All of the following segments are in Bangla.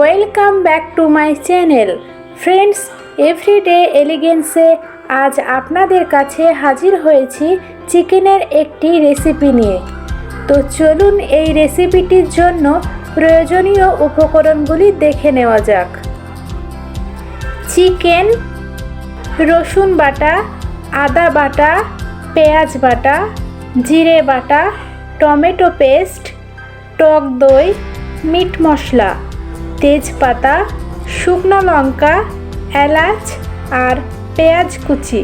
Welcome back to my channel friends, everyday এলিগেন্সে আজ আপনাদের কাছে হাজির হয়েছি চিকেনের একটি রেসিপি নিয়ে। তো চলুন এই রেসিপিটির জন্য প্রয়োজনীয় উপকরণগুলি দেখে নেওয়া যাক। চিকেন, রসুন বাটা, আদা বাটা, পেঁয়াজ বাটা, জিরে বাটা, টমেটো পেস্ট, টক দই, মিট মশলা, তেজপাতা, শুকনো লঙ্কা, এলাচ আর পেঁয়াজ কুচি।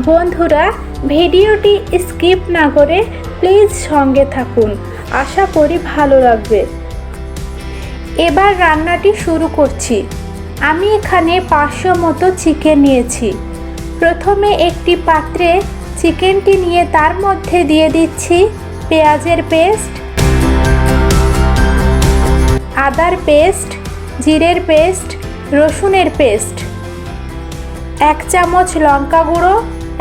বন্ধুরা, ভিডিওটি স্কিপ না করে প্লিজ সঙ্গে থাকুন, আশা করি ভালো লাগবে। এবার রান্নাটি শুরু করছি। আমি এখানে 500 মতো চিকেন নিয়েছি। প্রথমে একটি পাত্রে চিকেনটি নিয়ে তার মধ্যে দিয়ে দিচ্ছি পেঁয়াজের পেস্ট, আদার পেস্ট, জিরের পেস্ট, রসুনের পেস্ট, 1 চামচ লঙ্কা গুঁড়ো,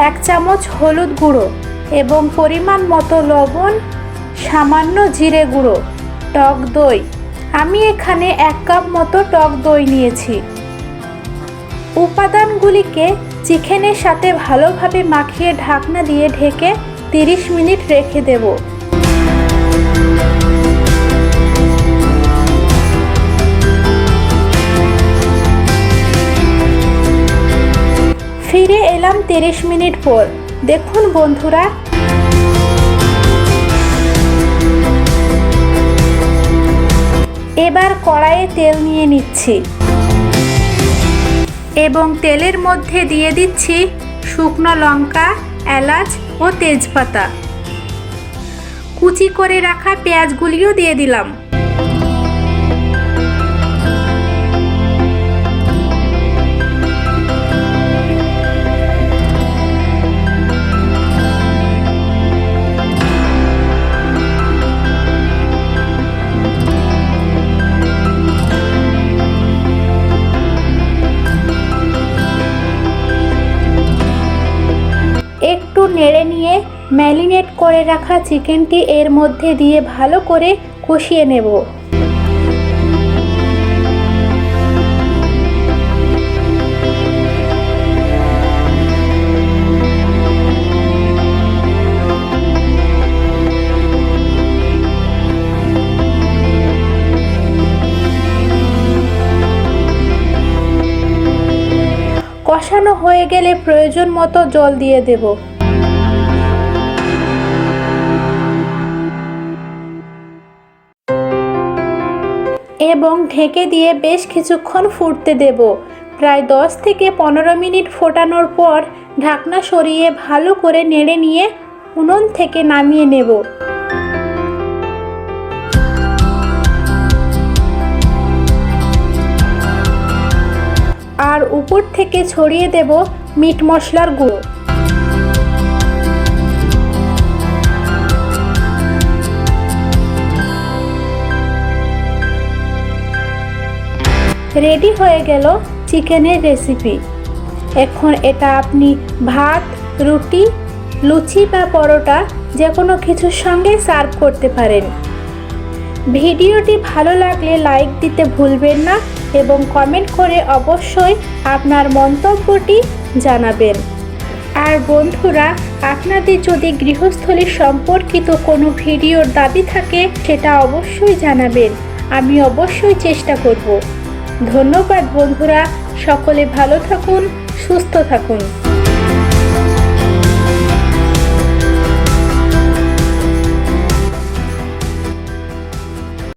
1 চামচ হলুদ গুঁড়ো এবং পরিমাণ মতো লবণ, সামান্য জিরে গুঁড়ো, টক দই। আমি এখানে 1 কাপ মতো টক দই নিয়েছি। উপাদানগুলিকে চিকেনের সাথে ভালোভাবে মাখিয়ে ঢাকনা দিয়ে ঢেকে 30 মিনিট রেখে দেব। ফিরে এলাম 30 মিনিট পর। দেখুন বন্ধুরা, এবার কড়াইয়ে তেল নিয়ে নিচ্ছি এবং তেলের মধ্যে দিয়ে দিচ্ছি শুকনো লঙ্কা, এলাচ ও তেজপাতা। কুচি করে রাখা পেঁয়াজগুলিও দিয়ে দিলাম। একটু নেড়ে নিয়ে ম্যারিনেট করে রাখা চিকেনটি এর মধ্যে দিয়ে ভালো করে কষিয়ে নেব। কষানো হয়ে গেলে প্রয়োজন মতো জল দিয়ে দেব। এবং ঢেকে দিয়ে বেশ কিছুক্ষণ ফুটতে দেব। প্রায় 10 থেকে 15 মিনিট ফোটানোর পর ঢাকনা সরিয়ে ভালো করে নেড়ে নিয়ে উনুন থেকে নামিয়ে নেব। আর উপর থেকে ছড়িয়ে দেব মিট মশলার গুঁড়ো। রেডি হয়ে গেল চিকেনের রেসিপি। এখন এটা আপনি ভাত, রুটি, লুচি বা পরোটা যে কোনো কিছুর সঙ্গে সার্ভ করতে পারেন। ভিডিওটি ভালো লাগলে লাইক দিতে ভুলবেন না এবং কমেন্ট করে অবশ্যই আপনার মন্তব্যটি জানাবেন। আর বন্ধুরা, আপনাদের যদি গৃহস্থলী সম্পর্কিত কোনো ভিডিওর দাবি থাকে সেটা অবশ্যই জানাবেন, আমি অবশ্যই চেষ্টা করব। ধন্যবাদ বন্ধুরা, সকলে ভালো থাকুন, সুস্থ থাকুন।